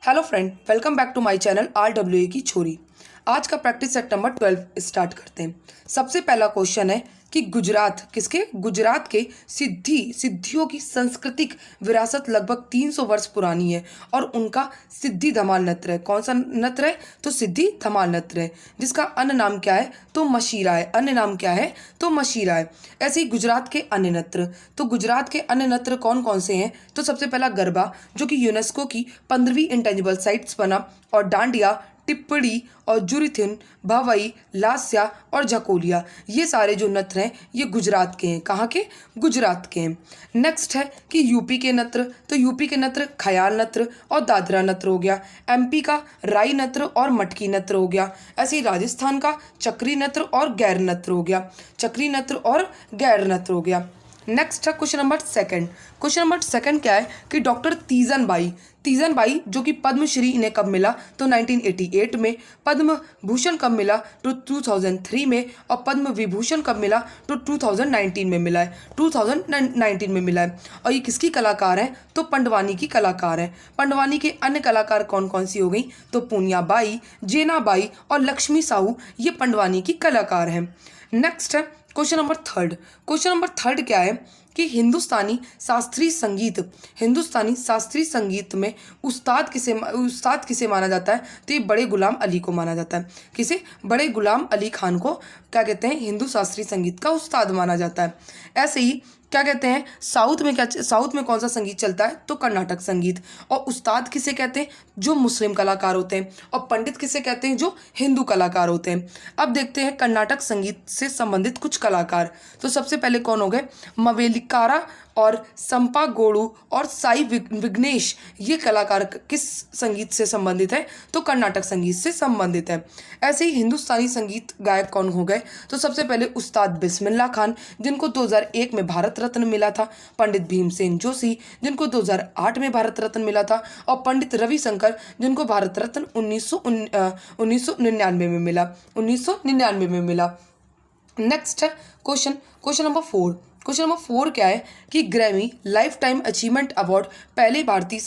Hello friend, welcome back to my channel RWA की छोरी। आज का प्रैक्टिस सेट नंबर 12 स्टार्ट करते हैं। सबसे पहला क्वेश्चन है कि गुजरात के सिद्धियों की सांस्कृतिक विरासत लगभग 300 वर्ष पुरानी है और उनका सिद्धि धमाल नृत्य है। कौन सा नृत्य है? तो सिद्धि धमाल नृत्य है, जिसका अन्य नाम क्या है? तो मशीरा है। अन्य नाम क्या है? तो मशीरा है। ऐसे ही गुजरात के अन्य नृत्य, तो गुजरात के अन्य नृत्य कौन कौन से हैं? तो सबसे पहला गरबा, जो कि यूनेस्को की 15वीं इंटेंजिबल साइट्स बना, और डांडिया, टिप्पड़ी और जुरिथिन, भवई, लास्या और झकोलिया, ये सारे जो नृत्य हैं ये गुजरात के हैं। कहाँ के? गुजरात के हैं। नेक्स्ट है कि यूपी के नृत्य, तो यूपी के नृत्य ख्याल नृत्य और दादरा नृत्य हो गया। एमपी का राई नृत्य और मटकी नृत्य हो गया। ऐसे ही राजस्थान का चक्री नृत्य और गैर नृत्य हो गया। चक्री नृत्य और गैर नृत्य हो गया। नेक्स्ट है question number second. Question number second क्या है कि डॉक्टर तीजन बाई जो कि पद्मश्री इन्हें कब मिला? तो 1988 में। पद्म भूषण कब मिला? तो 2003 में। और पद्म विभूषण कब मिला? तो 2019 में मिला है। 2019 में मिला है। और ये किसकी कलाकार है? तो पंडवानी की कलाकार है। पंडवानी के अन्य कलाकार कौन कौन सी हो गई? तो पूनिया बाई, जेना बाई और लक्ष्मी साहू, ये पंडवानी की कलाकार हैं। नेक्स्ट है question number third. Question number third क्या है कि हिंदुस्तानी शास्त्रीय संगीत में उस्ताद किसे माना जाता है? तो ये बड़े गुलाम अली को माना जाता है। किसे? बड़े गुलाम अली खान को क्या कहते हैं? हिंदू शास्त्रीय संगीत का उस्ताद माना जाता है। ऐसे ही क्या कहते हैं साउथ में कौन सा संगीत चलता है? तो कर्नाटक संगीत। और उस्ताद किसे कहते हैं? जो मुस्लिम कलाकार होते हैं। और पंडित किसे कहते हैं? जो हिंदू कलाकार होते हैं। अब देखते हैं कर्नाटक संगीत से संबंधित कुछ कलाकार। तो सबसे पहले कौन हो गए? मवेलिकारा और संपा गोड़ू और साई विघ्नेश, ये कलाकार किस संगीत से संबंधित है? तो कर्नाटक संगीत से संबंधित है। ऐसे ही हिंदुस्तानी संगीत गायक कौन हो गए? तो सबसे पहले उस्ताद बिस्मिल्लाह खान, जिनको 2001 में भारत रत्न मिला था। पंडित भीमसेन जोशी, जिनको 2008 में भारत रत्न मिला था। और पंडित रविशंकर, जिनको भारत रत्न 1999 में मिला। नेक्स्ट है क्वेश्चन नंबर 4। क्वेश्चन नंबर 4 क्या है कि Grammy life time achievement award पहले भारतीय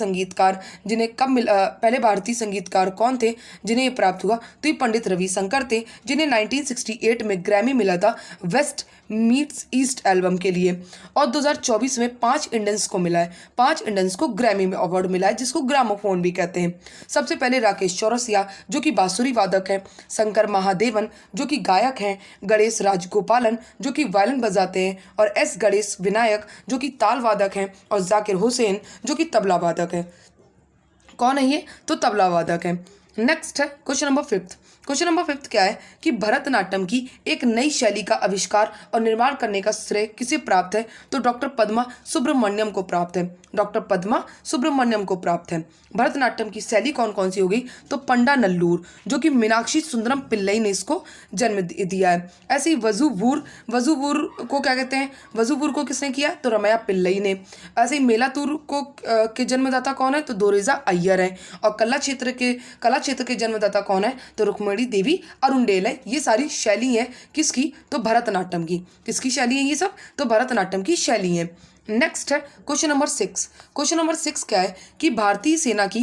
संगीतकार कौन थे जिन्हें ये प्राप्त हुआ? तो ये पंडित रविशंकर थे, जिन्हें 1968 में ग्रैमी मिला था वेस्ट मीट्स ईस्ट एल्बम के लिए। और 2024 में 5 इंडियंस को मिला है। 5 इंडियंस को ग्रैमी में अवार्ड मिला है, जिसको ग्रामोफोन भी कहते हैं। सबसे पहले राकेश चौरसिया, जो कि बांसुरी वादक हैं। शंकर महादेवन, जो कि गायक हैं। गणेश राजगोपालन, जो कि वायलिन बजाते हैं। और एस गणेश विनायक, जो कि ताल वादक हैं। और जाकिर हुसैन, जो कि तबला वादक है। कौन है ये? तो तबला वादक है। नेक्स्ट है क्वेश्चन नंबर 5। क्वेश्चन नंबर 5 क्या है कि भरतनाट्यम की एक नई शैली का आविष्कार और निर्माण करने का श्रेय किसे प्राप्त है? तो डॉक्टर पद्मा सुब्रमण्यम को प्राप्त है। डॉक्टर पद्मा सुब्रमण्यम को प्राप्त है। भरतनाट्यम की शैली कौन कौन सी हो गई? तो पंडा नल्लूर, जो कि मीनाक्षी सुंदरम पिल्लई ने इसको जन्म दिया है। ऐसे ही वजूवूर को क्या कहते हैं? वजूवूर को किसने किया? तो रमैया पिल्लई ने। ऐसे ही मेलातूर को के जन्मदाता कौन है? तो दोरेजा अय्यर है। और कला क्षेत्र के जन्मदाता कौन है? तो रुक्मणी देवी अरुंडेल है। ये सारी शैली है किसकी? तो भरतनाट्यम की। किसकी शैली है ये सब? तो भरतनाट्यम की शैली है। नेक्स्ट है क्वेश्चन नंबर 6। क्वेश्चन नंबर 6 क्या है कि भारतीय सेना की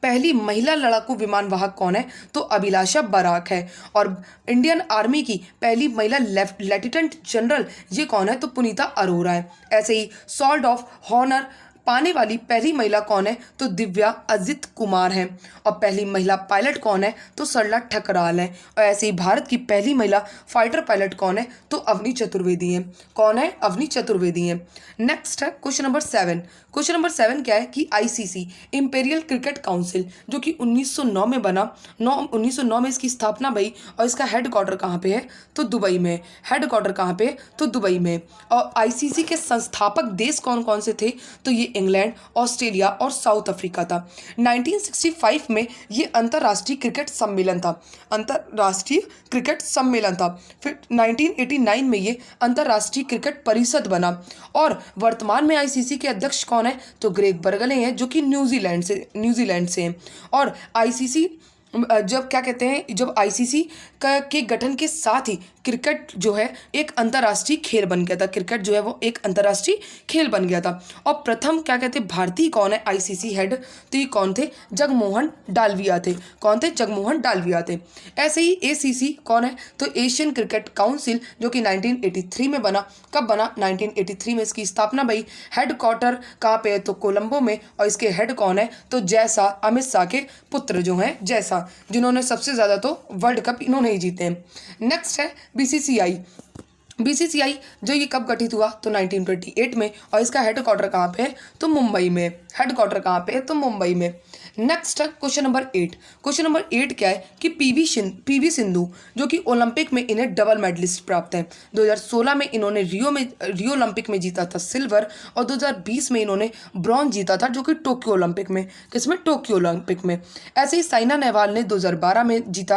पहली महिला लड़ाकू विमान वाहक कौन है? तो अभिलाषा बराक है। और इंडियन आर्मी की पहली महिला लेफ्टिनेंट जनरल ये कौन है? तो पुनीता अरोरा है। ऐसे ही सॉल्ट ऑफ हॉनर पाने वाली पहली महिला कौन है? तो दिव्या अजित कुमार है। और पहली महिला पायलट कौन है? तो सरला ठकराल है। और ऐसे ही भारत की पहली महिला फाइटर पायलट कौन है? तो अवनी चतुर्वेदी है। कौन है? अवनी चतुर्वेदी है। नेक्स्ट है क्वेश्चन नंबर 7। क्वेश्चन नंबर 7 क्या है कि ICC इंपीरियल क्रिकेट काउंसिल, जो कि 1909 में बना, 1909 में इसकी स्थापना भई। और इसका हेडक्वार्टर कहाँ पे है? तो दुबई में। हेडक्वार्टर कहाँ पे? तो दुबई में। और ICC के संस्थापक देश कौन कौन से थे? तो ये इंग्लैंड, ऑस्ट्रेलिया और साउथ अफ्रीका था। 1965 में ये अंतर्राष्ट्रीय क्रिकेट सम्मेलन था। फिर 1989 में ये अंतर्राष्ट्रीय क्रिकेट परिषद बना। और वर्तमान में ICC के अध्यक्ष कौन है? तो ग्रेग बर्गले हैं, जो कि न्यूजीलैंड से हैं। और ICC जब ICC के गठन के साथ ही क्रिकेट जो है एक अंतर्राष्ट्रीय खेल बन गया था। क्रिकेट जो है वो एक अंतर्राष्ट्रीय खेल बन गया था। और प्रथम क्या कहते हैं भारतीय कौन है आईसीसी हेड, तो ये कौन थे, जगमोहन डालविया थे। कौन थे, जगमोहन डालविया थे। ऐसे ही एसीसी कौन है, तो एशियन क्रिकेट काउंसिल, जो कि 1983 में बना। कब बना, 1983 में इसकी स्थापना भई। हेडक्वार्टर कहाँ पे है, तो कोलंबो में। और इसके हेड कौन है, तो जैसा, अमित शाह के पुत्र जो हैं जैसा, जिन्होंने सबसे ज़्यादा तो वर्ल्ड कप इन्होंने ही जीते हैं। नेक्स्ट है बीसीसीआई। बीसीसीआई जो ये कब गठित हुआ, तो 1928 में। और इसका हेडक्वार्टर कहाँ पे है, तो मुंबई में। हेडक्वार्टर कहाँ पे है, तो मुंबई में। Next question number 8। Question number 8 क्या है कि पीवी सिंधु जो कि ओलंपिक में इन्हें डबल मेडलिस्ट प्राप्त है। 2016 में इन्होंने रियो ओलंपिक में जीता था सिल्वर, और 2020 में इन्होंने ब्रॉन्ज जीता था, जो कि टोक्यो ओलंपिक में। किसमें, टोक्यो ओलंपिक में। ऐसे ही साइना नेहवाल ने 2012 में जीता।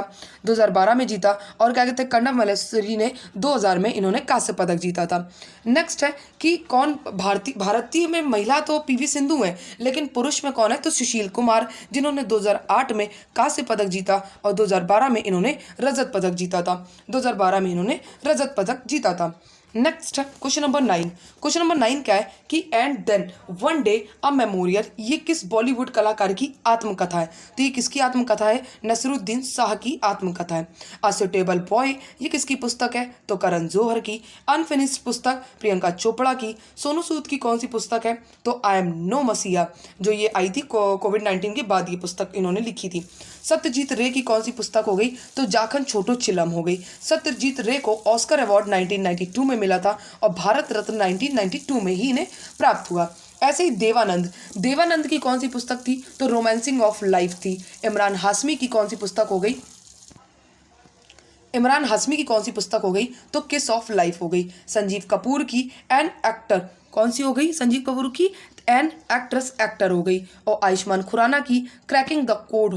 और क्या कहते हैं कर्णव मल्लेश्वरी ने 2000 में इन्होंने कांस्य पदक जीता था। नेक्स्ट है कि कौन भारतीय में महिला तो पीवी सिंधु है, लेकिन पुरुष में कौन है, तो सुशील कुमार, जिन्होंने 2008 में कांस्य पदक जीता और 2012 में इन्होंने रजत पदक जीता था। 2012 में इन्होंने रजत पदक जीता था। Next question number 9। Question number 9 क्या है कि and then one day a memorial, ये किस बॉलीवुड कलाकार की आत्मकथा है, तो ये किसकी आत्मकथा है, नसरुद्दीन शाह की आत्मकथा है। अ सुटेबल बॉय, ये किसकी पुस्तक है, तो करण जौहर की। अनफिनिश्ड पुस्तक प्रियंका चोपड़ा की। सोनू सूद की कौन सी पुस्तक है, तो आई एम नो मसीहा, जो ये आई थी कोविड-19 के बाद ये पुस्तक इन्होंने लिखी थी। सत्यजीत रे की कौन सी पुस्तक हो गई, तो जाखन छोटो चिलम हो गई। सत्यजीत रे को ऑस्कर अवार्ड 1992 में मिला था और भारत रत्न 1992 में ही इन्हें प्राप्त हुआ। ऐसे ही देवानंद की कौन सी पुस्तक थी, तो रोमांसिंग ऑफ लाइफ थी। इमरान हाशमी की कौन सी पुस्तक हो गई, तो किस ऑफ लाइफ हो गई। संजीव कपूर की एन एक्टर कौन सी हो गई, संजीव कपूर की एन एक्टर हो गई। और आयुष्मान खुराना की क्रैकिंग द कोड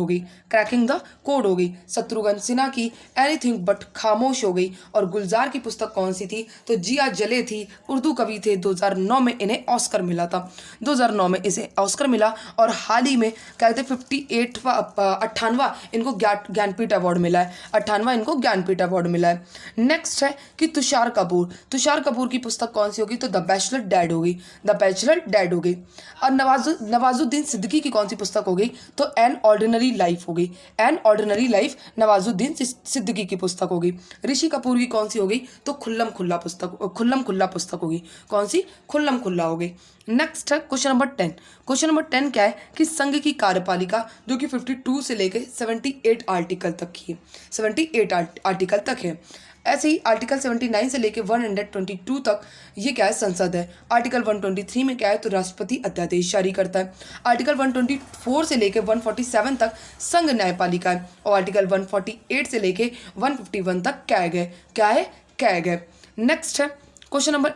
हो गई। शत्रुघ्न सिन्हा की एनीथिंग बट खामोश हो गई। और गुलजार की पुस्तक कौन सी थी, तो जिया जले थी। उर्दू कवि थे। 2009 में इन्हें ऑस्कर मिला था। 2009 में इसे ऑस्कर मिला। और हाल ही में क्या कहते हैं 58वां इनको ज्ञानपीठ अवार्ड मिला है। 58वां इनको ज्ञानपीठ अवार्ड मिला है। नेक्स्ट है कि तुषार कपूर की पुस्तक कौन सी होगी, तो द बैचलर डैड हो गई। और नवाजुद्दीन सिद्दीकी की कौन सी पुस्तक हो गई, तो एन ऑर्डिनरी लाइफ हो गई। नवाजुद्दीन सिद्दीकी की पुस्तक हो गई। ऋषि कपूर की कौन सी हो गई, तो खुल्लम खुल्ला पुस्तक होगी। कौन सी, खुल्लम खुल्ला हो गई। नेक्स्ट है क्वेश्चन नंबर 10। क्वेश्चन नंबर 10 क्या है कि संघ की कार्यपालिका जो कि 52 से लेकर 78 आर्टिकल तक की है। 78 आर्टिकल तक है। ऐसे ही आर्टिकल 79 से लेकर 122 तक ये क्या है, संसद है। आर्टिकल 123 में क्या है, तो राष्ट्रपति अध्यादेश जारी करता है। आर्टिकल 124 से लेकर 147 तक संघ न्यायपालिका है। और आर्टिकल 148 से लेकर 151 तक क्या है। नेक्स्ट है क्वेश्चन नंबर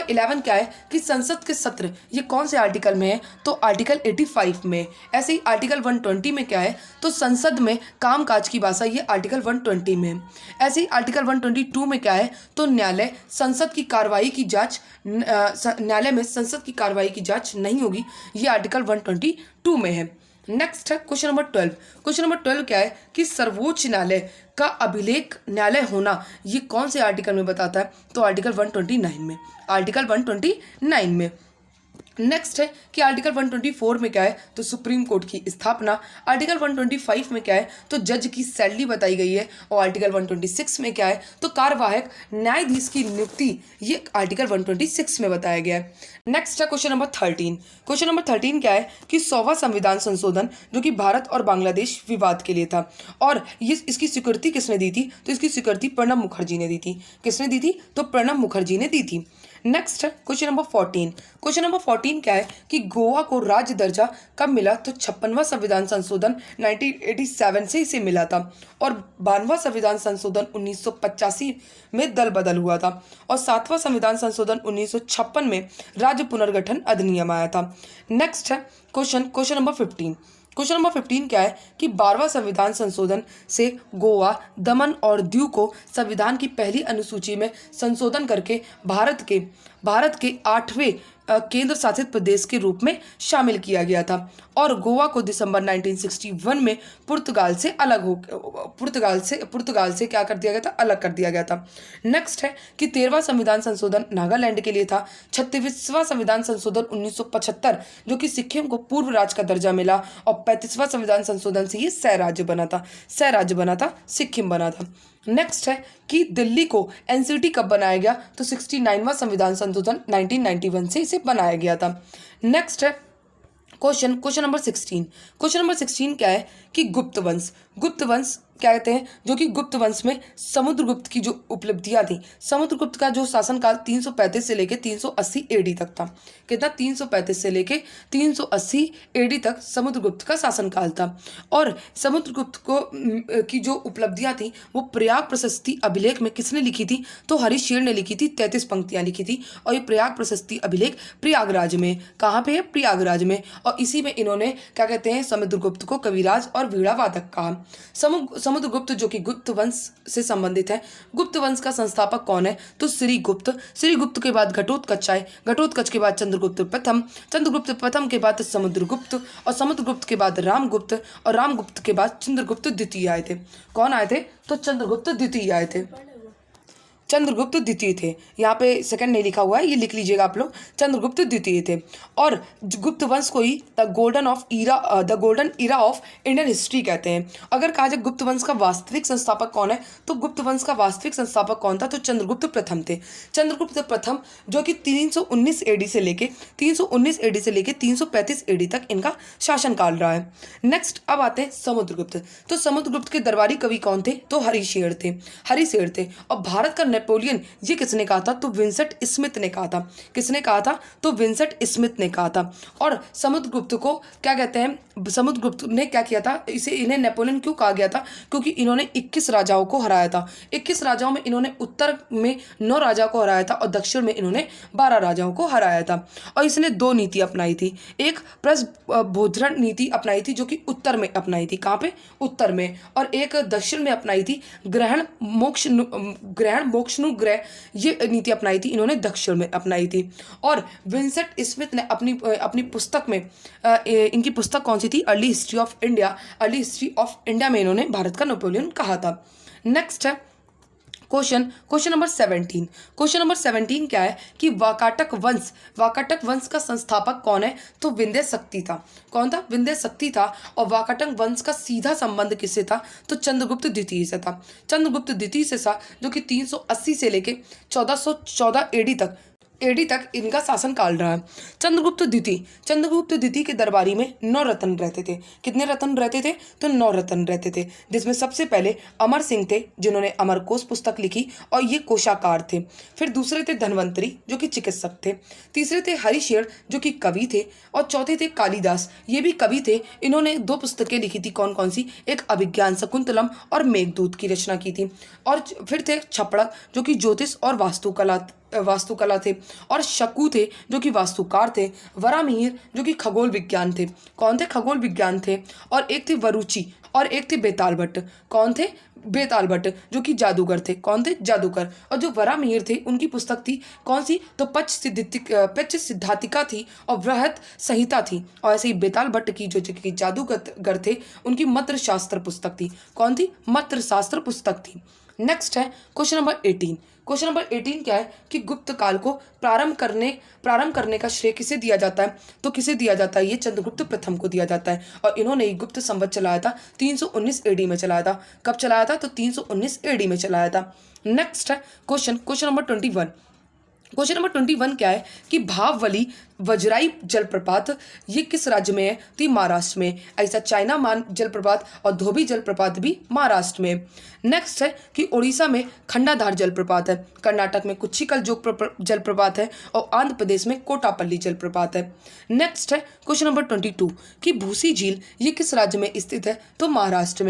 11 क्या है कि संसद के सत्र ये कौन से आर्टिकल में है, तो आर्टिकल 85 में। ऐसे ही आर्टिकल 120 में क्या है, तो संसद में कामकाज की भाषा, ये आर्टिकल 120 में है। ऐसे ही आर्टिकल 122 में क्या है, तो न्यायालय में संसद की कार्रवाई की जांच नहीं होगी, ये आर्टिकल 122 में है। नेक्स्ट है क्वेश्चन नंबर 12 क्या है कि सर्वोच्च न्यायालय का अभिलेख न्यायालय होना ये कौन से आर्टिकल में बताता है, तो आर्टिकल 129 में। नेक्स्ट है कि आर्टिकल 124 में क्या है, तो सुप्रीम कोर्ट की स्थापना। आर्टिकल 125 में क्या है, तो जज की सैलरी बताई गई है। और आर्टिकल 126 में क्या है, तो कार्यवाहक न्यायाधीश की नियुक्ति, ये आर्टिकल 126 में बताया गया है। नेक्स्ट है क्वेश्चन नंबर 13 क्या है कि 100वां संविधान संशोधन जो कि भारत और बांग्लादेश विवाद के लिए था। और ये इसकी स्वीकृति किसने दी थी, तो इसकी स्वीकृति प्रणब मुखर्जी ने दी थी। किसने दी थी, तो प्रणब मुखर्जी ने दी थी। नेक्स्ट है क्वेश्चन नंबर 14 क्या है कि गोवा को राज्य दर्जा कब मिला, तो 56वां संविधान संशोधन 1987 से इसे मिला था। और 52वां संविधान संशोधन 1985 में दल बदल हुआ था। और 7वां संविधान संशोधन 1956 में राज्य पुनर्गठन अधिनियम आया था। नेक्स्ट है क्वेश्चन नंबर 15 क्या है कि 12वां संविधान संशोधन से गोवा, दमन और दीव को संविधान की पहली अनुसूची में संशोधन करके भारत के 8वें केंद्र शासित प्रदेश के रूप में शामिल किया गया था और गोवा को दिसंबर 1961 में पुर्तगाल से क्या कर दिया गया था, अलग कर दिया गया था। नेक्स्ट है कि 13वां संविधान संशोधन नागालैंड के लिए था। 36वां संविधान संशोधन 1975 जो कि सिक्किम को पूर्व राज्य का दर्जा मिला और 35वां संविधान संशोधन से ये सह राज्य बना था, सिक्किम बना था। नेक्स्ट है कि दिल्ली को एनसीटी कब बनाया गया, तो 69वां संविधान संशोधन 1991 से इसे बनाया गया था। नेक्स्ट है क्वेश्चन नंबर 16 क्या है कि गुप्त वंश क्या कहते हैं, जो कि गुप्त वंश में समुद्रगुप्त की जो उपलब्धियां थी, समुद्रगुप्त का जो शासनकाल 335 से लेके 380 एडी तक था। कितना, 335 से लेके 380 एडी तक समुद्रगुप्त का शासनकाल था। और समुद्रगुप्त को की जो उपलब्धियां थी वो प्रयाग प्रशस्ति अभिलेख में किसने लिखी थी, तो हरीशेर ने लिखी थी। 33 पंक्तियां लिखी थी और ये प्रयाग प्रशस्ति अभिलेख प्रयागराज में, कहाँ पे है, प्रयागराज में। और इसी में इन्होंने क्या कहते हैं, समुद्रगुप्त को कविराज और वीणा वादक कहा। समुद्रगुप्त जो कि गुप्त वंश से संबंधित है। गुप्त वंश का संस्थापक कौन है, तो श्रीगुप्त के बाद घटोत्कच आए, घटोत्कच के बाद चंद्रगुप्त प्रथम के बाद समुद्रगुप्त और समुद्रगुप्त के बाद रामगुप्त और रामगुप्त के बाद चंद्रगुप्त द्वितीय आए थे। कौन आए थे, तो चंद्रगुप्त द्वितीय आए थे, चंद्रगुप्त द्वितीय थे। यहाँ पे सेकंड नहीं लिखा हुआ है, ये लिख लीजिएगा आप लोग, चंद्रगुप्त द्वितीय थे। और गुप्त वंश को ही the golden era of Indian history कहते हैं। अगर कहा जाए गुप्त वंश का वास्तविक संस्थापक कौन है, तो गुप्त वंश का वास्तविक संस्थापक कौन था, तो चंद्रगुप्त प्रथम थे। चंद्रगुप्त प्रथम जो कि 319 एडी से लेके 335 एडी तक इनका शासनकाल रहा है। नेक्स्ट अब आते हैं समुद्रगुप्त। तो समुद्रगुप्त के दरबारी कवि कौन थे, तो हरीशेर थे। और भारत का नेपोलियन ये किसने कहा था, तो विंसेंट स्मिथ ने कहा था। किसने कहा था, तो विंसेंट स्मिथ ने कहा था। और समुद्रगुप्त को क्या कहते हैं, समुद्रगुप्त ने क्या किया था, इन्हें नेपोलियन क्यों कहा गया था, क्योंकि इन्होंने 21 राजाओं को हराया था। 21 राजाओं में इन्होंने उत्तर में 9 राजा को हराया था और दक्षिण में इन्होंने 12 राजाओं को हराया था। और इसने 2 नीति अपनाई थी, एक प्रजभोजन नीति अपनाई थी जो कि उत्तर में अपनाई थी, कहाँ पे, उत्तर में, और एक दक्षिण में अपनाई थी ग्रहण मोक्षनुग्रह, ये नीति अपनाई थी इन्होंने दक्षिण में अपनाई थी। और विंसेंट स्मिथ ने अपनी पुस्तक में इनकी पुस्तक कौन सी थी, अर्ली हिस्ट्री ऑफ इंडिया में इन्होंने भारत का नेपोलियन कहा था। नेक्स्ट है क्वेश्चन नंबर 17 क्या है कि वाकाटक वंश का संस्थापक कौन है, तो विंध्य शक्ति था। कौन था, विंध्य शक्ति था। और वाकाटक वंश का सीधा संबंध किससे था, तो चंद्रगुप्त द्वितीय से था। चंद्रगुप्त द्वितीय से था जो कि 380 से लेके 1414 एडी तक इनका शासनकाल रहा है। चंद्रगुप्त द्वितीय के दरबारी में 9 रत्न रहते थे। कितने रत्न रहते थे, तो 9 रत्न रहते थे, जिसमें सबसे पहले अमर सिंह थे जिन्होंने अमरकोश पुस्तक लिखी और ये कोशाकार थे। फिर दूसरे थे धन्वंतरी जो कि चिकित्सक थे। तीसरे थे हरिशेर जो कि कवि थे और चौथे थे कालिदास, ये भी कवि थे। इन्होंने 2 पुस्तकें लिखी थी, कौन कौन सी, एक अभिज्ञान शकुंतलम और मेघदूत की रचना की थी। और फिर थे छपड़क जो कि ज्योतिष और वास्तुकला थे। और शकु थे जो कि वास्तुकार थे। वरामिहिर जो कि खगोल विज्ञान थे। कौन थे, खगोल विज्ञान थे। और एक थे वरुचि और एक थे बेताल भट्ट। कौन थे, बेताल भट्ट जो कि जादूगर थे। कौन थे, जादूगर। और जो वरामिहिर थे उनकी पुस्तक थी कौन सी, तो पच्च सिद्धातिका थी और बृहत संहिता थी। और ऐसे ही बेताल भट्ट की जो जादूगर थे उनकी मंत्र शास्त्र पुस्तक थी। कौन थी, मंत्र शास्त्र पुस्तक थी। नेक्स्ट है क्वेश्चन नंबर 18 क्या है कि गुप्त काल को प्रारंभ करने का श्रेय किसे दिया जाता है, तो किसे दिया जाता है, ये चंद्रगुप्त प्रथम को दिया जाता है। और इन्होंने ही गुप्त संवत चलाया था, 319 एडी में चलाया था। कब चलाया था, तो 319 एडी में चलाया था। नेक्स्ट है क्वेश्चन नंबर 21 क्या है कि भाववली वज्राई जलप्रपात ये किस राज्य में है, तो महाराष्ट्र में। ऐसा चाइना मान जलप्रपात और धोबी जलप्रपात भी महाराष्ट्र में। नेक्स्ट है कि उड़ीसा में खंडाधार जलप्रपात है, कर्नाटक में कुच्चिकल जोग जलप्रपात है और आंध्र प्रदेश में कोटापल्ली जलप्रपात है। नेक्स्ट है क्वेश्चन नंबर 22 कि भूसी झील ये किस राज्य में स्थित है, तो महाराष्ट्र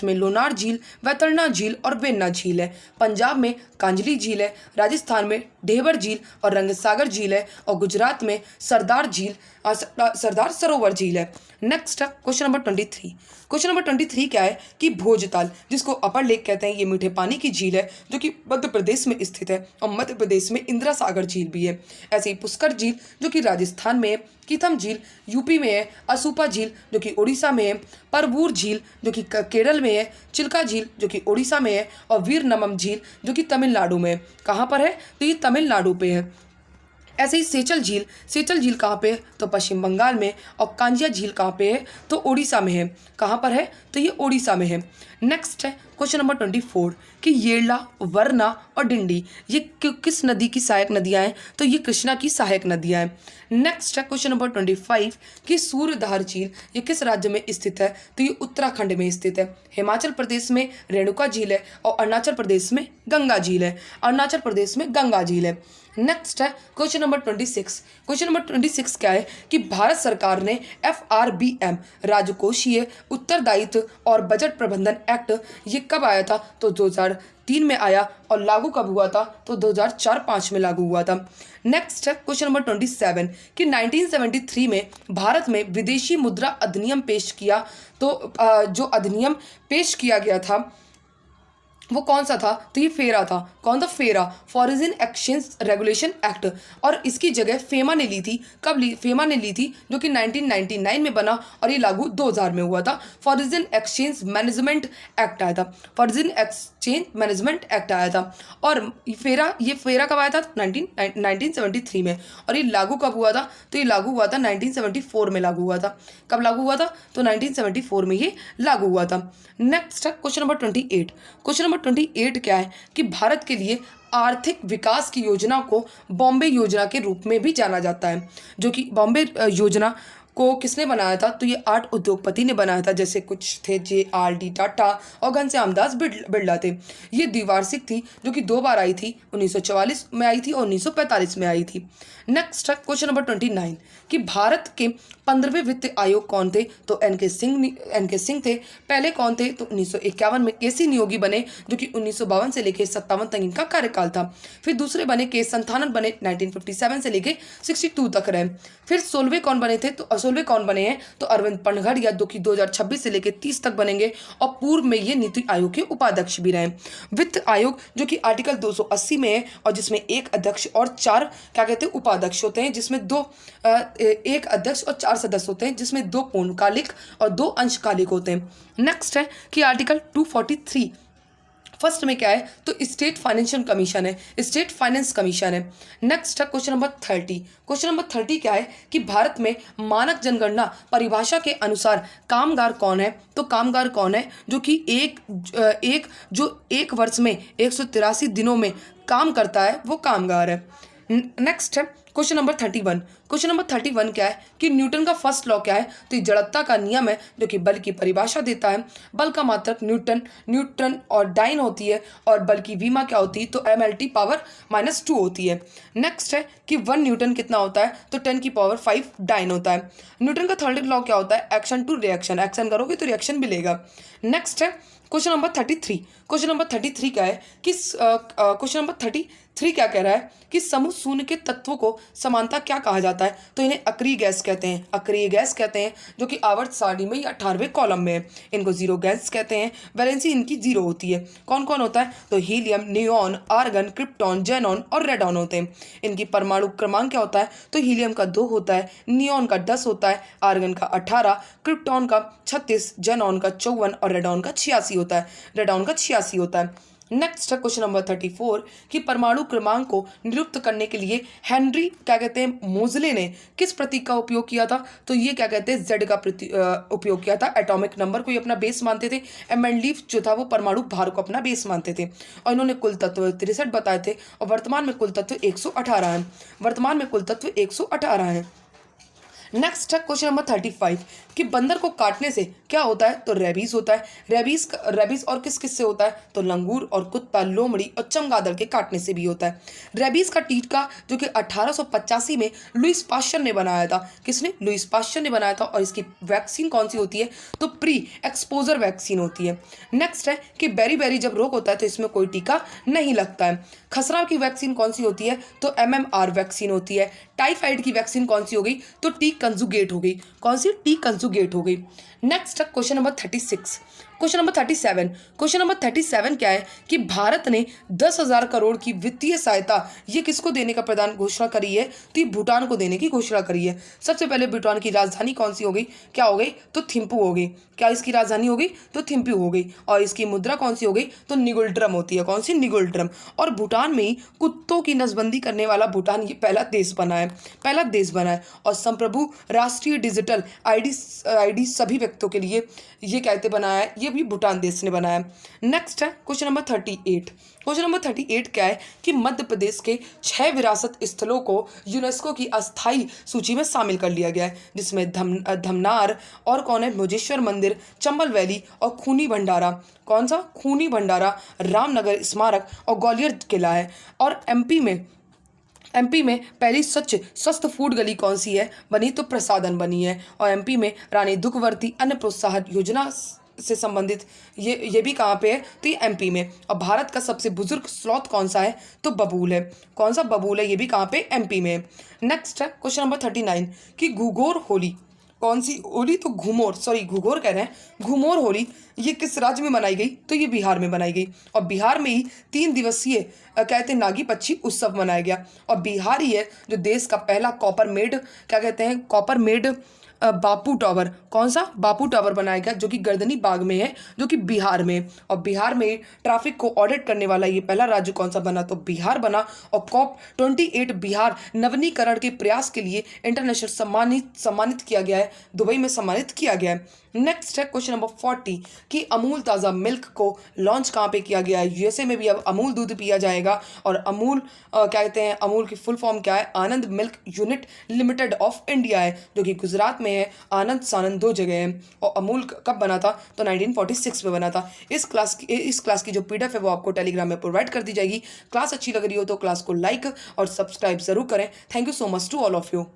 में लोनार झील, वैतरणी झील और वेन्ना झील है। पंजाब में कांजली झील है, राजस्थान में ढेबर झील और रंगसागर झील है और गुजरात में में सरदार झील सरदार सरोवर झील है। Next question number 23। Question number 23 क्या है कि भोजताल, जिसको अपर लेक कहते हैं, ये मीठे पानी की झील है जो कि मध्य प्रदेश में स्थित है और मध्य प्रदेश में इंदिरा सागर झील भी है। ऐसे ही पुष्कर झील जो कि राजस्थान में है, कीथम झील यूपी में है, असुपा झील जो कि उड़ीसा में है, परवूर झील जो कि केरल में है, चिल्का झील जो कि उड़ीसा में है और वीरनमम झील जो कि तमिलनाडु में है। कहाँ पर है? तो ये तमिलनाडु पे है। ऐसे ही सेचल झील कहाँ पे है? तो पश्चिम बंगाल में। और कांजिया झील कहाँ पे है? तो उड़ीसा में है। कहाँ पर है? तो ये उड़ीसा में है। नेक्स्ट है क्वेश्चन नंबर 24 कि येला, वरना और डिंडी ये किस नदी की सहायक नदियाँ हैं? तो ये कृष्णा की सहायक नदियाँ हैं। नेक्स्ट है क्वेश्चन नंबर 25 कि सूर्यधार झील ये किस राज्य में स्थित है? तो ये उत्तराखंड में स्थित है। हिमाचल प्रदेश में रेणुका झील है और अरुणाचल प्रदेश में गंगा झील है। अरुणाचल प्रदेश में गंगा झील है। नेक्स्ट है क्वेश्चन नंबर 26। क्वेश्चन नंबर 26 क्या है कि भारत सरकार ने FRBM राजकोषीय उत्तरदायित्व और बजट प्रबंधन एक्ट ये कब आया था? तो 2003 में आया और लागू कब हुआ था? तो 2004-05 में लागू हुआ था। नेक्स्ट है क्वेश्चन नंबर 27 कि 1973 में भारत में विदेशी मुद्रा अधिनियम पेश किया, तो जो अधिनियम पेश किया गया था वो कौन सा था? तो ये फेरा था। कौन था? फेरा, फॉरेन एक्सचेंज रेगुलेशन एक्ट। और इसकी जगह फेमा ने ली थी। कब ली? फेमा ने ली थी जो कि 1999 में बना और ये लागू 2000 में हुआ था। फॉरेन एक्सचेंज मैनेजमेंट एक्ट आया था। फॉरेन एक्सचेंज मैनेजमेंट एक्ट आया था। और ये फेरा कब आया था? 1973 में। और ये लागू कब हुआ था? तो ये लागू हुआ था 1974 में लागू हुआ था। कब लागू हुआ था? तो 1974 में ये लागू हुआ था। नेक्स्ट है क्वेश्चन नंबर 28। क्वेश्चन नंबर 28 क्या है कि भारत के लिए आर्थिक विकास की योजना को बॉम्बे योजना के रूप में भी जाना जाता है। जो कि बॉम्बे योजना को किसने बनाया था? तो ये 8 उद्योगपति ने बनाया था, जैसे कुछ थे JRD टाटा और घनश्याम दास बिरला थे। ये द्विवार्षिक थी जो कि 2 बार आई थी, 1944 में आई थी और 1945 में आई थी। नेक्स्ट है क्वेश्चन नंबर 29 कि भारत के 15वें वित्त आयोग कौन थे? तो NK सिंह थे। पहले कौन थे? तो 1951 में KC नियोगी बने जो कि 1952 से लेकर 57 तक इनका कार्यकाल था। फिर दूसरे बने K संथानन बने 1957 से लेकर 62 तक रहे। फिर 16वें कौन बने थे? तो 16वें कौन बने हैं? तो अरविंद पनघड़िया जो कि 2026 से लेकर 30 तक बनेंगे और पूर्व में ये नीति आयोग के उपाध्यक्ष भी रहे। वित्त आयोग जो कि आर्टिकल 280 में है और जिसमें 1 अध्यक्ष और 4 क्या कहते हैं उपाध्यक्ष होते हैं, जिसमें 1 अध्यक्ष और 4 सदस्य होते हैं, जिसमें 2 पूर्णकालिक और 2 अंशकालिक होते हैं। नेक्स्ट है कि आर्टिकल 243 फर्स्ट में क्या है? तो स्टेट फाइनेंशियल कमीशन है, स्टेट फाइनेंस कमीशन है। नेक्स्ट है क्वेश्चन नंबर 30। क्वेश्चन नंबर 30 क्या है कि भारत में मानक जनगणना परिभाषा के अनुसार कामगार कौन है? तो कामगार कौन है जो कि एक वर्ष में 183 दिनों में काम करता है, वो कामगार है। नेक्स्ट है क्वेश्चन नंबर 31। क्वेश्चन नंबर 31 क्या है कि न्यूटन का फर्स्ट लॉ क्या है? तो ये जड़त्वता का नियम है जो कि बल की परिभाषा देता है। बल का मात्रक न्यूटन और डाइन होती है और बल की विमा क्या होती है? तो MLT पावर -2 होती है। नेक्स्ट है कि 1 न्यूटन कितना होता है? तो 10 की पावर 5 डाइन होता है। न्यूटन का थर्ड लॉ क्या होता है? एक्शन टू रिएक्शन, एक्शन करोगे तो रिएक्शन मिलेगा। नेक्स्ट है क्वेश्चन नंबर 33। क्वेश्चन नंबर 33 क्या है कि क्वेश्चन नंबर 33 क्या कह रहा है कि समूह शून्य के तत्वों को समानता क्या कहा जाता है? तो इन्हें अक्रिय गैस कहते हैं। अक्रिय गैस कहते हैं जो कि आवर्त सारणी में या 18वें कॉलम में है। इनको जीरो गैस कहते हैं। वैलेंसी इनकी 0 होती है। कौन कौन होता है? तो helium, neon, argon, krypton, xenon और रेडॉन होते हैं। इनकी परमाणु क्रमांक क्या होता है? तो हीलियम का 2 होता है, नियॉन का 10 होता है, आर्गन का 18, क्रिप्टॉन का 36, जेनॉन का 54 और रेडॉन का 86 होता है। रेडॉन का 86 होता है। नेक्स्ट है क्वेश्चन नंबर 34 कि परमाणु क्रमांक को निरुक्त करने के लिए हेनरी क्या कहते हैं मोजले ने किस प्रतीक का उपयोग किया था? तो ये क्या कहते हैं Z का उपयोग किया था। एटॉमिक नंबर को ये अपना बेस मानते थे। एमेंडलीफ जो था वो परमाणु भार को अपना बेस मानते थे और इन्होंने कुल तत्व 63 बताए थे और वर्तमान में कुल तत्व 118 हैं। वर्तमान में कुल तत्व 118 हैं। नेक्स्ट है क्वेश्चन नंबर 35 कि बंदर को काटने से क्या होता है, तो रेबीज होता है। रेबीज और किस किस से होता है, तो लंगूर और कुत्ता, लोमड़ी और चमगादड़ के काटने से भी होता है। रेबीज का टीका जो कि 1885 में लुइस पाश्चर ने बनाया था। किसने, लुइस पाश्चर ने बनाया था। और इसकी वैक्सीन कौन सी होती है, तो प्री एक्सपोजर वैक्सीन होती है। नेक्स्ट है कि बेरी जब रोग होता है तो इसमें कोई टीका नहीं लगता है। खसरा की वैक्सीन कौन सी होती है, तो MMR वैक्सीन होती है। टाइफाइड की वैक्सीन कौन सी हो गई, तो टी कंजुगेट हो गई। कौन सी, टी कंजुगेट हो गई। नेक्स्ट है question number 36। Question number 37। Question number 37 क्या है कि भारत ने 10,000 करोड़ की वित्तीय सहायता ये किसको देने का प्रदान घोषणा करी है, तो ये भूटान को देने की घोषणा करी है। सबसे पहले भूटान की राजधानी कौन सी हो गई, क्या हो गई, तो थिम्पू हो गई। क्या इसकी राजधानी हो गई, तो थिम्पू हो गई। और इसकी मुद्रा कौन सी हो गई, तो निगुल होती है। कौन सी, निगुल। और भूटान में ही कुत्तों की नसबंदी करने वाला भूटान ये पहला देश बना है। और संप्रभु राष्ट्रीय डिजिटल आईडी सभी व्यक्तियों के लिए ये कहते बनाया है, ये भी भूटान देश ने बनाया है। नेक्स्ट है क्वेश्चन नंबर 38। क्वेश्चन नंबर 38 क्या है कि मध्य प्रदेश के 6 विरासत स्थलों को यूनेस्को की अस्थायी सूची में शामिल कर लिया गया है, जिसमें धमनार और कौन है, मुजेश्वर मंदिर, चंबल वैली और खूनी भंडारा। कौन सा, खूनी भंडारा, रामनगर स्मारक और ग्वालियर किला है। और एमपी में पहली स्वच्छ स्वस्थ फूड गली कौन सी है बनी, तो प्रसादन बनी है। और एमपी में रानी दुखवर्ती अन्न प्रोत्साहन योजना से संबंधित ये भी कहाँ पे है, तो ये एमपी में। और भारत का सबसे बुजुर्ग स्लॉथ कौन सा है, तो बबूल है। कौन सा, बबूल है, ये भी कहाँ पे, एमपी में। नेक्स्ट है क्वेश्चन नंबर 39 कि घूघोर होली कौन सी होली, तो घूघोर कह रहे हैं। घूमोर होली ये किस राज्य में मनाई गई, तो ये बिहार में मनाई गई। और बिहार में ही 3 दिवसीय कहते हैं नागी पक्षी उत्सव मनाया गया। और बिहार ही है जो देश का पहला कॉपर मेड बापू टावर। कौन सा, बापू टावर बनाया गया जो कि गर्दनी बाग में है, जो कि बिहार में। और बिहार में ट्रैफिक को ऑडिट करने वाला ये पहला राज्य कौन सा बना, तो बिहार बना। और COP28 बिहार नवीनीकरण के प्रयास के लिए इंटरनेशनल सम्मानित किया गया है, दुबई में सम्मानित किया गया है। नेक्स्ट है क्वेश्चन नंबर 40 कि अमूल ताज़ा मिल्क को लॉन्च कहाँ पे किया गया है, यूएसए में भी अब अमूल दूध पिया जाएगा। और अमूल क्या कहते हैं, अमूल की फुल फॉर्म क्या है, Anand milk unit limited of India है, जो कि गुजरात में है। आनंद सानंद 2 जगह है। और अमूल कब बना था, तो 1946 में बना था। इस क्लास की जो PDF है वो आपको टेलीग्राम में प्रोवाइड कर दी जाएगी। क्लास अच्छी लग रही हो तो क्लास को लाइक और सब्सक्राइब जरूर करें। Thank you so much to all of you.